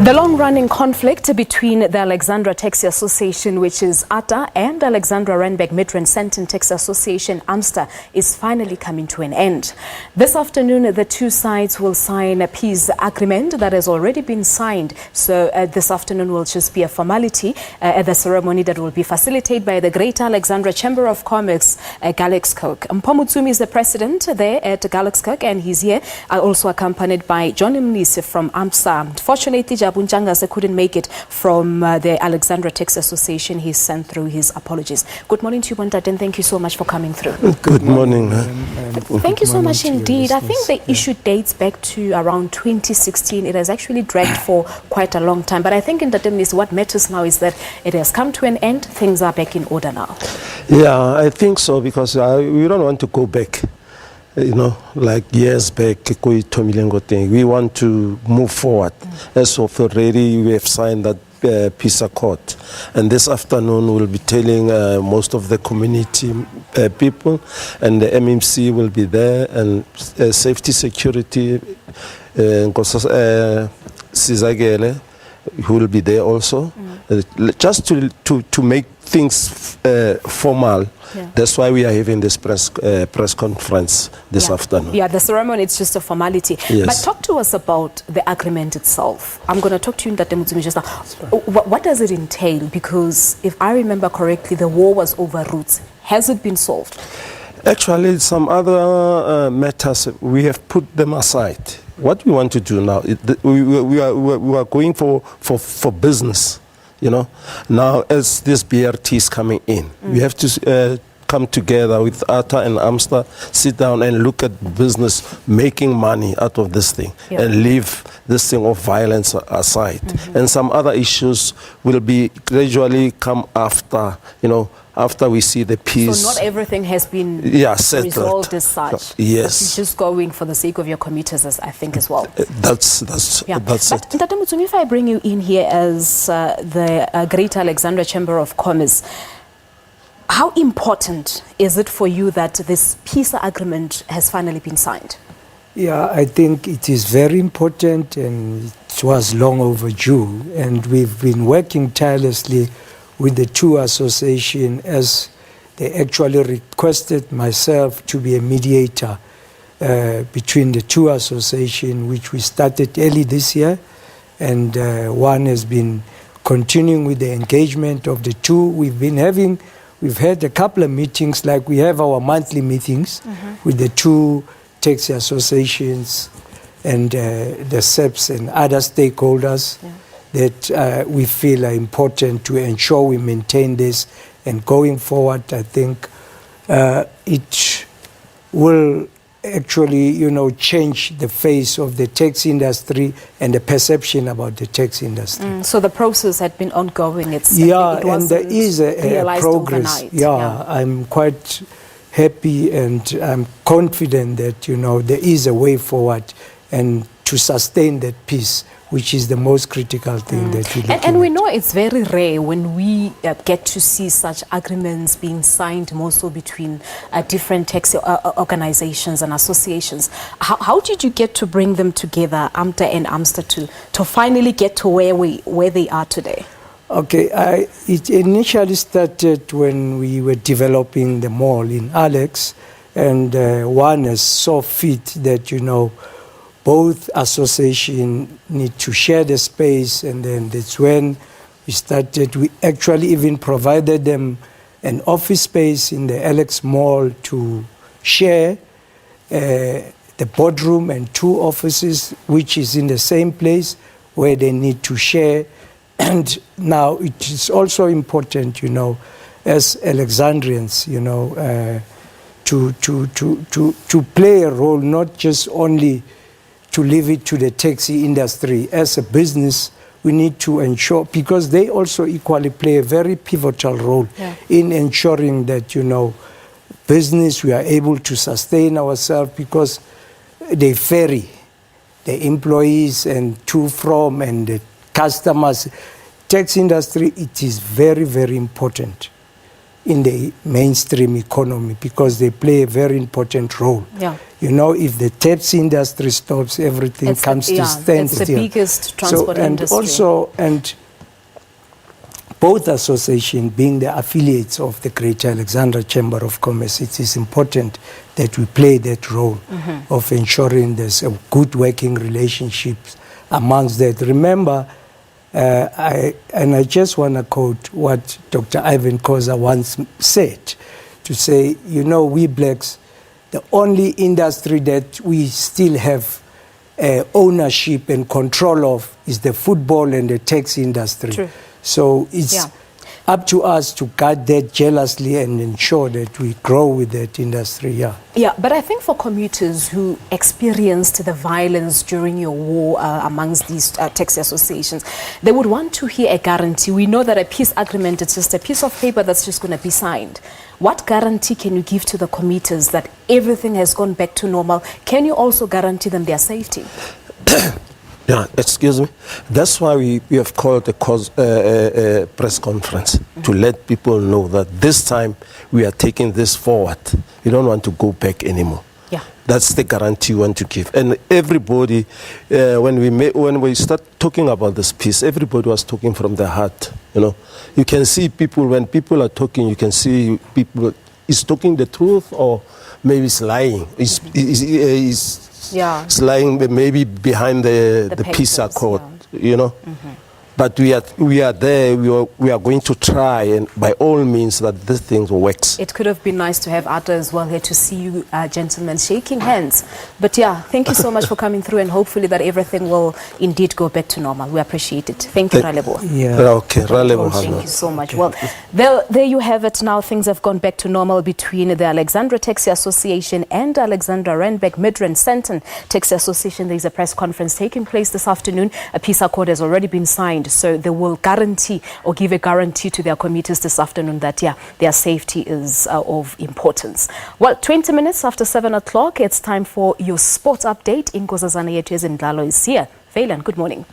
The long-running conflict between the Alexandra Taxi Association, which is ATA, and Alexandra Randburg Midrand Sandton Taxi Association, AMSTA, is finally coming to an end. This afternoon, the two sides will sign a peace agreement that has already been signed. So this afternoon will just be a formality at the ceremony that will be facilitated by the Greater Alexandra Chamber of Commerce, Galexkirk. Mpomutsumi is the president there at Galexkirk, and he's here, also accompanied by John Mnisi from AMSTA. Fortunately, Bunjangas couldn't make it from the Alexandra Taxi Association. He sent through his apologies. Good morning to you, Bontate, and thank you so much for coming through. Good morning. Thank you so much indeed. I think the issue dates back to around 2016. It has actually dragged for quite a long time. But I think in the terms, what matters now is that it has come to an end. Things are back in order now. Yeah, I think so, because we don't want to go back. You know, like years back, we want to move forward. As of already, we have signed that peace accord. And this afternoon, we'll be telling most of the community people, and the MMC will be there, and safety security, Sizagele, who will be there also, just to make things formal. Yeah. That's why we are having this press conference this afternoon. Yeah, the ceremony, it's just a formality. Yes. But talk to us about the agreement itself. I'm going to talk to you in that just now. What does it entail? Because if I remember correctly, the war was over roots. Has it been solved? Actually, some other matters, we have put them aside. What we want to do now, we are going for business. You know, now as this BRT is coming in, we have to come together with ATA and AMSTA, sit down and look at business, making money out of this thing, and leave this thing of violence aside. And some other issues will be gradually come after, you know, after we see the peace. So not everything has been resolved as such. Yes. You're just going for the sake of your committers, as I think, as well. That's it. But Mutsumi, if I bring you in here as the Greater Alexandra Chamber of Commerce, how important is it for you that this peace agreement has finally been signed? Yeah, I think it is very important, and it was long overdue. And we've been working tirelessly with the two associations, as they actually requested myself to be a mediator between the two associations, which we started early this year. And one has been continuing with the engagement of the two. We've had a couple of meetings, like we have our monthly meetings with the two taxi associations and the SEPs and other stakeholders that we feel are important to ensure we maintain this. And going forward, I think it will actually, you know, change the face of the taxi industry and the perception about the taxi industry. So the process had been ongoing. It and there is a progress. Yeah, I'm quite happy, and I'm confident that, you know, there is a way forward and to sustain that peace, which is the most critical thing that we look And we know it's very rare when we get to see such agreements being signed, more so between different taxi organizations and associations. How did you get to bring them together, AMTA and AMSTA, to finally get to where they are today? Okay, it initially started when we were developing the mall in Alex, and one is so fit that, you know, both associations need to share the space, and then that's when we started. We actually even provided them an office space in the Alex Mall to share the boardroom and two offices, which is in the same place where they need to share. And now it is also important, you know, as Alexandrians, you know, to play a role, not just only to leave it to the taxi industry. As a business, we need to ensure, because they also equally play a very pivotal role in ensuring that, you know, business, we are able to sustain ourselves, because they ferry the employees and to from and the customers. Taxi industry, it is very, very important in the mainstream economy because they play a very important role. Yeah. You know, if the taxi industry stops, everything comes to standstill. It's the biggest transport industry. And both associations, being the affiliates of the Greater Alexandra Chamber of Commerce, it is important that we play that role of ensuring there's a good working relationship amongst that. Remember, I just want to quote what Dr. Ivan Khoza once said, to say, you know, we blacks, the only industry that we still have ownership and control of is the football and the taxi industry. True. So it's up to us to guard that jealously and ensure that we grow with that industry. Yeah, but I think for commuters who experienced the violence during your war amongst these taxi associations, they would want to hear a guarantee. We know that a peace agreement, it's just a piece of paper that's just going to be signed. What guarantee can you give to the commuters that everything has gone back to normal? Can you also guarantee them their safety? Yeah, excuse me. That's why we have called a press conference to let people know that this time we are taking this forward. We don't want to go back anymore. Yeah. That's the guarantee we want to give. And everybody, when we start talking about this peace, everybody was talking from the heart. You know, you can see people, when people are talking, you can see people is talking the truth or maybe it's lying. It's lying maybe behind the peace accord, you know. But we are there. We are going to try, and by all means, that this thing works. It could have been nice to have Atta as well here to see you gentlemen shaking hands. But yeah, thank you so much for coming through, and hopefully that everything will indeed go back to normal. We appreciate it. Thank you, Ralebo. Yeah. Okay, Ralebo. Thank you so much. Well, there you have it. Now things have gone back to normal between the Alexandra Taxi Association and Alexandra Randburg Midrand Sandton Taxi Association. There is a press conference taking place this afternoon. A peace accord has already been signed. So they will guarantee or give a guarantee to their commuters this afternoon that, their safety is of importance. Well, 20 minutes after 7 o'clock, it's time for your sports update. Inkosazana Yethu Ezindlalo is here. Valen, good morning.